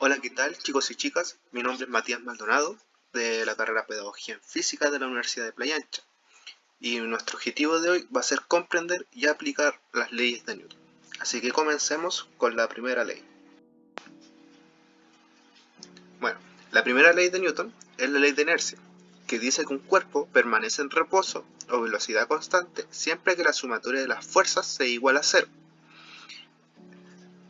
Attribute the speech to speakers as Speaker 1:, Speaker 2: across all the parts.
Speaker 1: Hola, ¿qué tal, chicos y chicas? Mi nombre es Matías Maldonado, de la carrera Pedagogía en Física de la Universidad de Playa Ancha. Y nuestro objetivo de hoy va a ser comprender y aplicar las leyes de Newton. Así que comencemos con la primera ley. Bueno, la primera ley de Newton es la ley de inercia, que dice que un cuerpo permanece en reposo o velocidad constante siempre que la sumatoria de las fuerzas sea igual a cero.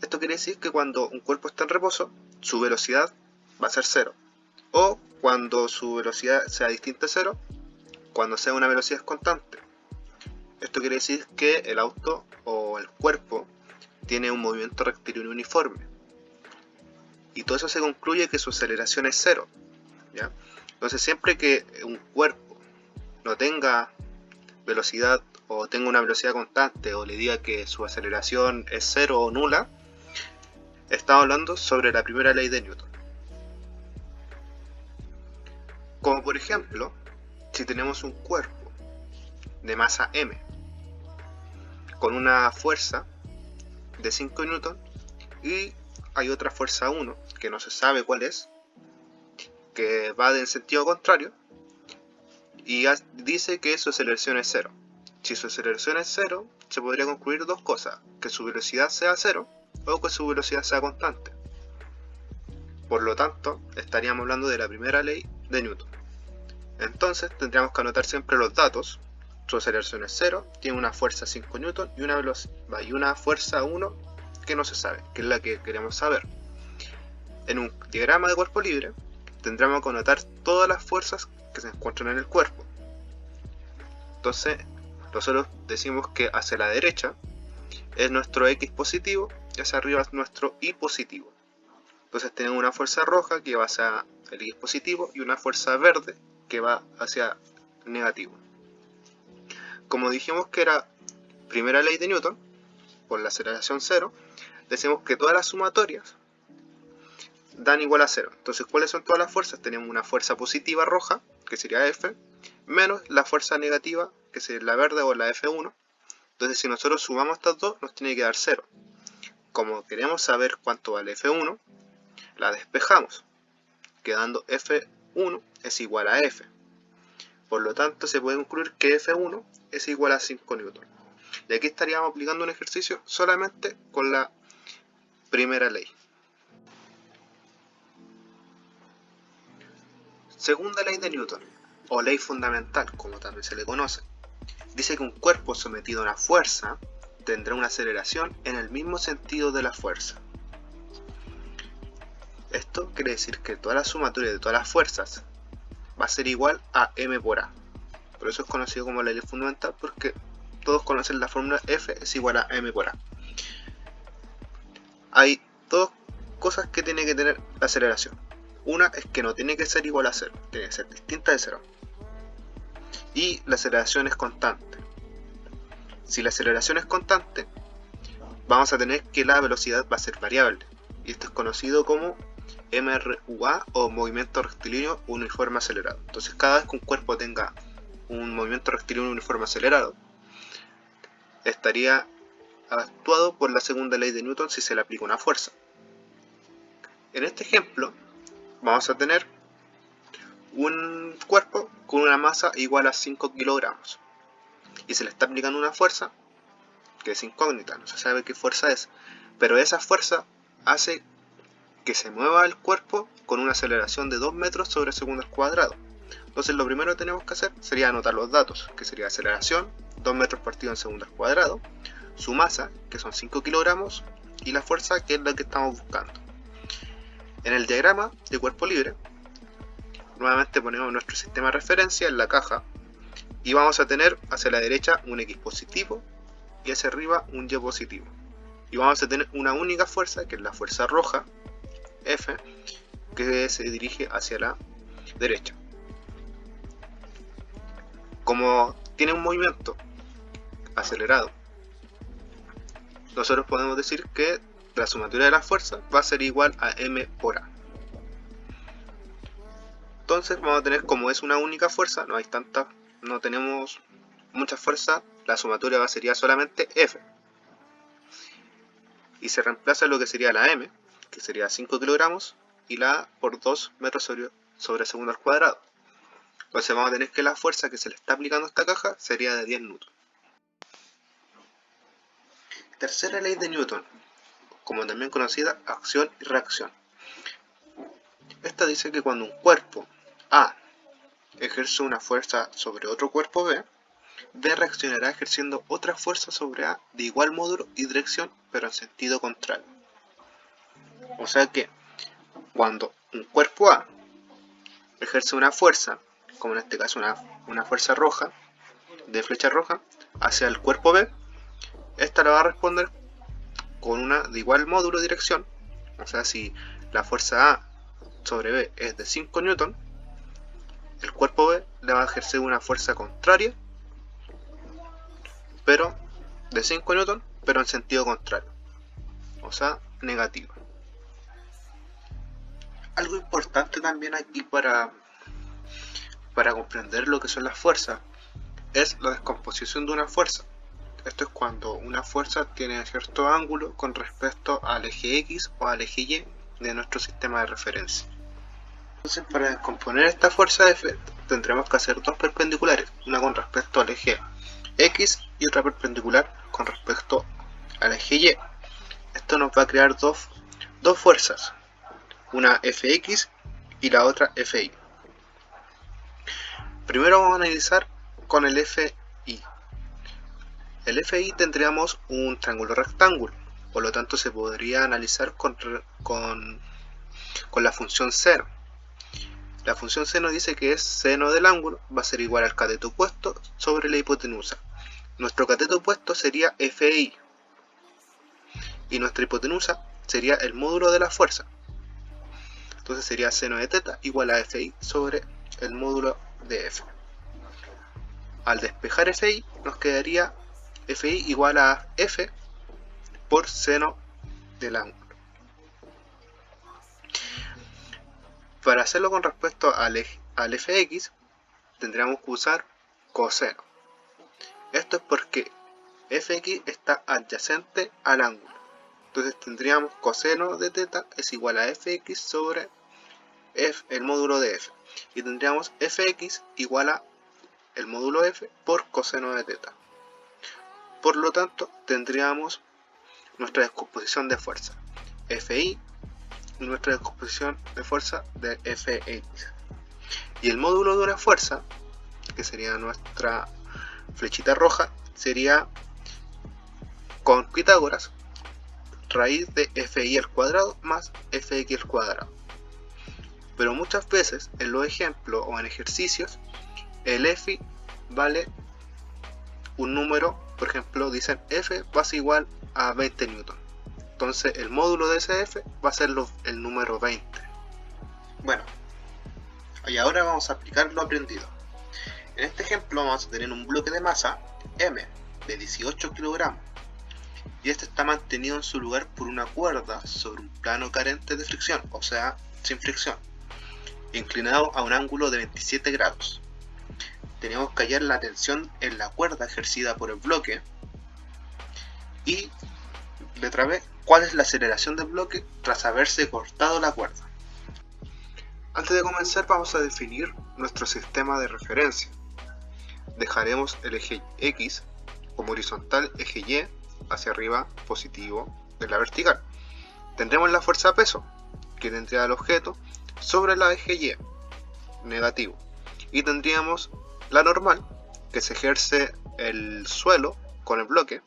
Speaker 1: Esto quiere decir que cuando un cuerpo está en reposo, su velocidad va a ser cero. O cuando su velocidad sea distinta a cero, cuando sea una velocidad constante. Esto quiere decir que el auto o el cuerpo tiene un movimiento rectilíneo uniforme. Y todo eso se concluye que su aceleración es cero, ¿ya? Entonces siempre que un cuerpo no tenga velocidad o tenga una velocidad constante o le diga que su aceleración es cero o nula, estamos hablando sobre la primera ley de Newton. Como por ejemplo, si tenemos un cuerpo de masa m con una fuerza de 5 newton y hay otra fuerza 1 que no se sabe cuál es, que va en sentido contrario y dice que su aceleración es cero. Si su aceleración es cero, se podría concluir dos cosas: que su velocidad sea cero o que su velocidad sea constante. Por lo tanto, estaríamos hablando de la primera ley de Newton. Entonces tendríamos que anotar siempre los datos. Su aceleración es cero, tiene una fuerza 5 newton y una fuerza 1 que no se sabe, que es la que queremos saber. En un diagrama de cuerpo libre tendremos que anotar todas las fuerzas que se encuentran en el cuerpo. Entonces nosotros decimos que hacia la derecha es nuestro X positivo y hacia arriba es nuestro Y positivo. Entonces tenemos una fuerza roja que va hacia el X positivo y una fuerza verde que va hacia el negativo. Como dijimos que era primera ley de Newton, por la aceleración cero, decimos que todas las sumatorias dan igual a cero. Entonces, ¿cuáles son todas las fuerzas? Tenemos una fuerza positiva roja, que sería F, menos la fuerza negativa, que sería la verde o la F1. Entonces, si nosotros sumamos estas dos, nos tiene que dar 0. Como queremos saber cuánto vale F1, la despejamos, quedando F1 es igual a F. Por lo tanto, se puede concluir que F1 es igual a 5 newton. Y aquí estaríamos aplicando un ejercicio solamente con la primera ley. Segunda ley de Newton, o ley fundamental, como también se le conoce, dice que un cuerpo sometido a una fuerza tendrá una aceleración en el mismo sentido de la fuerza. Esto quiere decir que toda la sumatoria de todas las fuerzas va a ser igual a m por a. Por eso es conocido como la ley fundamental, porque todos conocen la fórmula F es igual a m por a. Hay dos cosas que tiene que tener la aceleración. Una es que no tiene que ser igual a 0, tiene que ser distinta de 0. Y la aceleración es constante. Si la aceleración es constante, vamos a tener que la velocidad va a ser variable. Y esto es conocido como MRUA o movimiento rectilíneo uniforme acelerado. Entonces, cada vez que un cuerpo tenga un movimiento rectilíneo uniforme acelerado, estaría actuado por la segunda ley de Newton si se le aplica una fuerza. En este ejemplo, vamos a tener un cuerpo con una masa igual a 5 kilogramos y se le está aplicando una fuerza que es incógnita, no se sabe qué fuerza es, pero esa fuerza hace que se mueva el cuerpo con una aceleración de 2 metros sobre segundo al cuadrado. Entonces lo primero que tenemos que hacer sería anotar los datos, que sería aceleración, 2 metros partido en segundo al cuadrado, su masa, que son 5 kilogramos, y la fuerza, que es la que estamos buscando. En el diagrama de cuerpo libre, nuevamente ponemos nuestro sistema de referencia en la caja, y vamos a tener hacia la derecha un X positivo, y hacia arriba un Y positivo. Y vamos a tener una única fuerza, que es la fuerza roja, F, que se dirige hacia la derecha. Como tiene un movimiento acelerado, nosotros podemos decir que la sumatoria de las fuerzas va a ser igual a m por a. Entonces vamos a tener, como es una única fuerza, no tenemos muchas fuerzas, la sumatoria sería solamente F. Y se reemplaza lo que sería la M, que sería 5 kilogramos, y la A por 2 metros sobre segundo al cuadrado. Entonces vamos a tener que la fuerza que se le está aplicando a esta caja sería de 10 newton. Tercera ley de Newton, como también conocida acción y reacción. Esta dice que cuando un cuerpo A ejerce una fuerza sobre otro cuerpo B, B reaccionará ejerciendo otra fuerza sobre A de igual módulo y dirección, pero en sentido contrario. O sea que cuando un cuerpo A ejerce una fuerza, como en este caso una fuerza roja, de flecha roja, hacia el cuerpo B, esta le va a responder con una de igual módulo y dirección. O sea, si la fuerza A sobre B es de 5 newton, el cuerpo B le va a ejercer una fuerza contraria, pero de 5 newton, pero en sentido contrario, o sea, negativo. Algo importante también aquí para comprender lo que son las fuerzas es la descomposición de una fuerza. Esto es cuando una fuerza tiene cierto ángulo con respecto al eje X o al eje Y de nuestro sistema de referencia. Entonces, para descomponer esta fuerza F tendremos que hacer dos perpendiculares, una con respecto al eje X y otra perpendicular con respecto al eje Y. Esto nos va a crear dos fuerzas, una Fx y la otra Fy. Primero vamos a analizar con el Fi. El Fi tendríamos un triángulo rectángulo, por lo tanto se podría analizar con la función seno. La función seno dice que es seno del ángulo, va a ser igual al cateto opuesto sobre la hipotenusa. Nuestro cateto opuesto sería Fi y nuestra hipotenusa sería el módulo de la fuerza. Entonces sería seno de teta igual a Fi sobre el módulo de F. Al despejar Fi nos quedaría Fi igual a F por seno del ángulo. Para hacerlo con respecto al Fx tendríamos que usar coseno. Esto es porque Fx está adyacente al ángulo. Entonces tendríamos coseno de teta es igual a Fx sobre el módulo de F. Y tendríamos Fx igual a el módulo F por coseno de teta. Por lo tanto, tendríamos nuestra descomposición de fuerza Fi y nuestra descomposición de fuerza de Fx. Y el módulo de una fuerza, que sería nuestra flechita roja, sería con Pitágoras raíz de Fi al cuadrado más Fx al cuadrado. Pero muchas veces en los ejemplos o en ejercicios el Fi vale un número, por ejemplo dicen F va a ser igual a 20 newton. Entonces el módulo de ese F va a ser el número 20. Bueno, y ahora vamos a aplicar lo aprendido. En este ejemplo vamos a tener un bloque de masa M de 18 kilogramos y este está mantenido en su lugar por una cuerda sobre un plano carente de fricción, o sea, sin fricción, inclinado a un ángulo de 27 grados. Tenemos que hallar la tensión en la cuerda ejercida por el bloque y, letra B, cuál es la aceleración del bloque tras haberse cortado la cuerda. Antes de comenzar vamos a definir nuestro sistema de referencia. Dejaremos el eje X como horizontal, eje Y hacia arriba positivo de la vertical. Tendremos la fuerza peso que tendría el objeto sobre la eje Y negativo y tendríamos la normal que se ejerce el suelo con el bloque,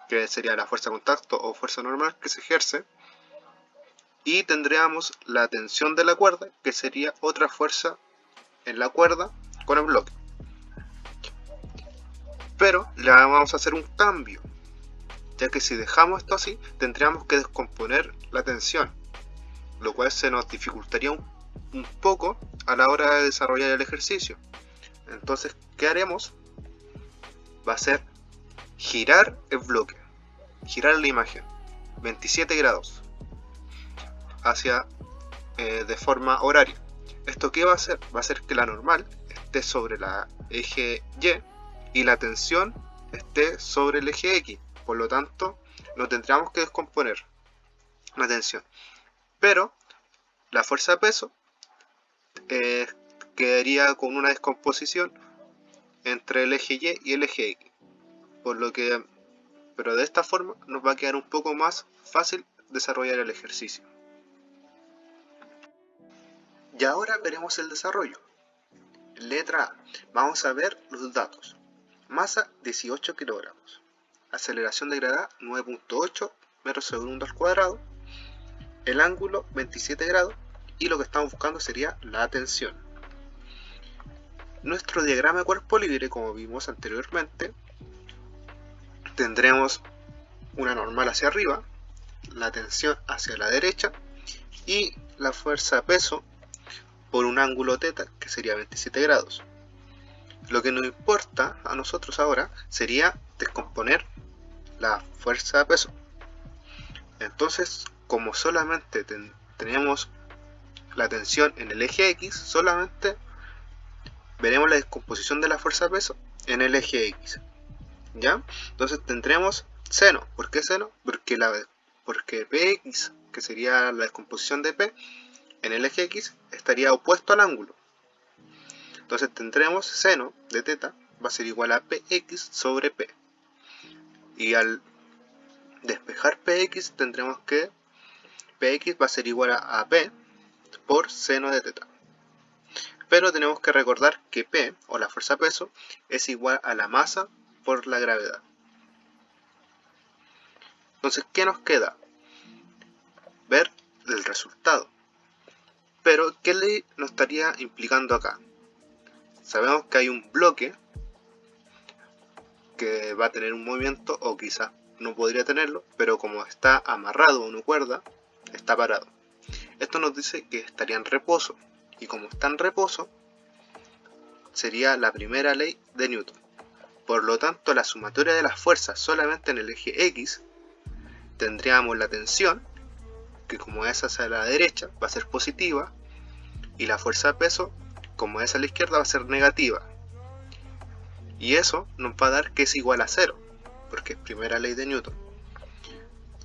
Speaker 1: que sería la fuerza de contacto o fuerza normal que se ejerce, y tendríamos la tensión de la cuerda, que sería otra fuerza en la cuerda con el bloque. Pero le vamos a hacer un cambio, ya que si dejamos esto así tendríamos que descomponer la tensión, lo cual se nos dificultaría un poco a la hora de desarrollar el ejercicio. Entonces, ¿qué haremos? Va a ser girar el bloque, girar la imagen 27 grados hacia de forma horaria. ¿Esto qué va a hacer? Va a hacer que la normal esté sobre la eje Y y la tensión esté sobre el eje X. Por lo tanto, no tendríamos que descomponer la tensión. Pero la fuerza de peso quedaría con una descomposición entre el eje Y y el eje X, pero de esta forma nos va a quedar un poco más fácil desarrollar el ejercicio. Y ahora veremos el desarrollo. Letra A. Vamos a ver los datos. Masa 18 kilogramos. Aceleración de gravedad 9.8 metros segundo al cuadrado. El ángulo 27 grados. Y lo que estamos buscando sería la tensión. Nuestro diagrama de cuerpo libre, como vimos anteriormente, tendremos una normal hacia arriba, la tensión hacia la derecha y la fuerza de peso por un ángulo θ que sería 27 grados. Lo que nos importa a nosotros ahora sería descomponer la fuerza de peso. Entonces, como solamente tenemos la tensión en el eje X, solamente veremos la descomposición de la fuerza de peso en el eje X. ¿Ya? Entonces tendremos seno. ¿Por qué seno? Porque Px, que sería la descomposición de P, en el eje X estaría opuesto al ángulo. Entonces tendremos seno de θ va a ser igual a Px sobre P. Y al despejar Px tendremos que Px va a ser igual a P por seno de θ. Pero tenemos que recordar que P, o la fuerza de peso, es igual a la masa por la gravedad. Entonces, ¿qué nos queda? Ver el resultado. Pero, ¿qué ley nos estaría implicando acá? Sabemos que hay un bloque que va a tener un movimiento, o quizás no podría tenerlo, pero como está amarrado a una cuerda, está parado. Esto nos dice que estaría en reposo, y como está en reposo, sería la primera ley de Newton. Por lo tanto, la sumatoria de las fuerzas solamente en el eje X, tendríamos la tensión, que como es hacia la derecha, va a ser positiva, y la fuerza de peso, como es a la izquierda, va a ser negativa. Y eso nos va a dar que es igual a 0, porque es primera ley de Newton.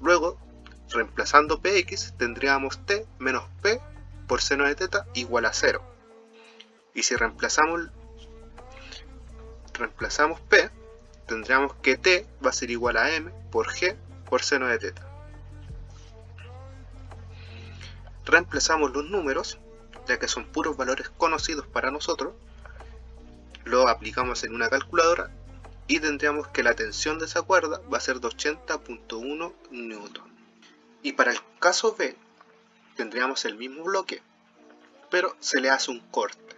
Speaker 1: Luego, reemplazando Px, tendríamos T menos P por seno de θ igual a 0. Y si reemplazamos P, tendríamos que T va a ser igual a M por G por seno de θ. Reemplazamos los números, ya que son puros valores conocidos para nosotros, lo aplicamos en una calculadora y tendríamos que la tensión de esa cuerda va a ser de 80.1 newton. Y para el caso B, tendríamos el mismo bloque, pero se le hace un corte.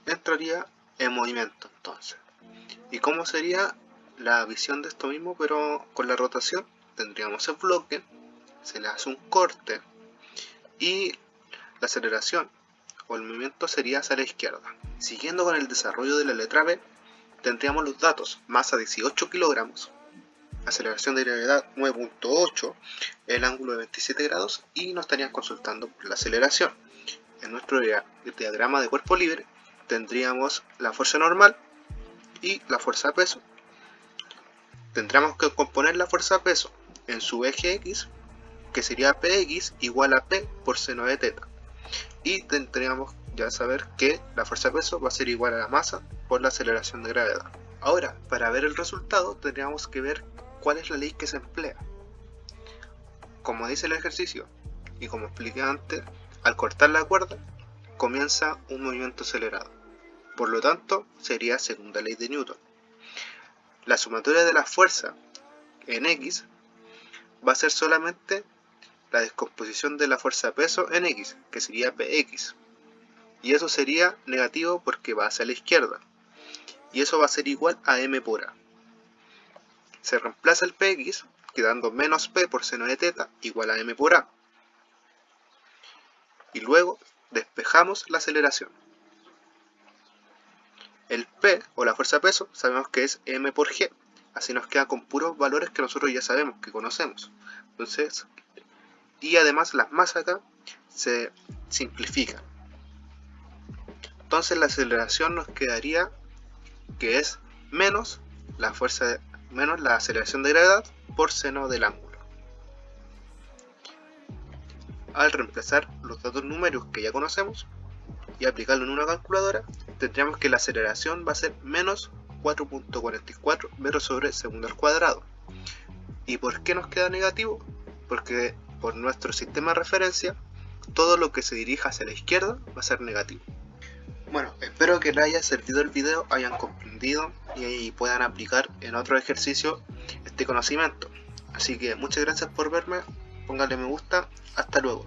Speaker 1: Entraría en movimiento entonces. ¿Y cómo sería la visión de esto mismo, pero con la rotación? Tendríamos el bloque, se le hace un corte y la aceleración o el movimiento sería hacia la izquierda. Siguiendo con el desarrollo de la letra B, tendríamos los datos: masa 18 kilogramos, aceleración de gravedad 9.8, el ángulo de 27 grados y nos estarían consultando por la aceleración. En nuestro diagrama de cuerpo libre tendríamos la fuerza normal y la fuerza de peso. Tendríamos que componer la fuerza de peso en su eje X, que sería Px igual a P por seno de θ. Y tendríamos ya saber que la fuerza de peso va a ser igual a la masa por la aceleración de gravedad. Ahora, para ver el resultado, tendríamos que ver cuál es la ley que se emplea. Como dice el ejercicio, y como expliqué antes, al cortar la cuerda, comienza un movimiento acelerado. Por lo tanto, sería segunda ley de Newton. La sumatoria de la fuerza en X va a ser solamente la descomposición de la fuerza de peso en X, que sería Px. Y eso sería negativo porque va hacia la izquierda. Y eso va a ser igual a M por A. Se reemplaza el Px, quedando menos P por seno de θ igual a M por A. Y luego despejamos la aceleración. El P, o la fuerza de peso, sabemos que es M por G. Así nos queda con puros valores que nosotros ya sabemos, que conocemos. Entonces, y además las masas acá se simplifican. Entonces la aceleración nos quedaría que es menos la aceleración de gravedad por seno del ángulo. al reemplazar los datos numéricos que ya conocemos y aplicarlo en una calculadora, tendríamos que la aceleración va a ser menos 4.44 metros sobre segundo al cuadrado. ¿Y por qué nos queda negativo? Porque por nuestro sistema de referencia, todo lo que se dirija hacia la izquierda va a ser negativo. Bueno, espero que les haya servido el video, hayan comprendido y puedan aplicar en otro ejercicio este conocimiento. Así que muchas gracias por verme, pónganle me gusta, hasta luego.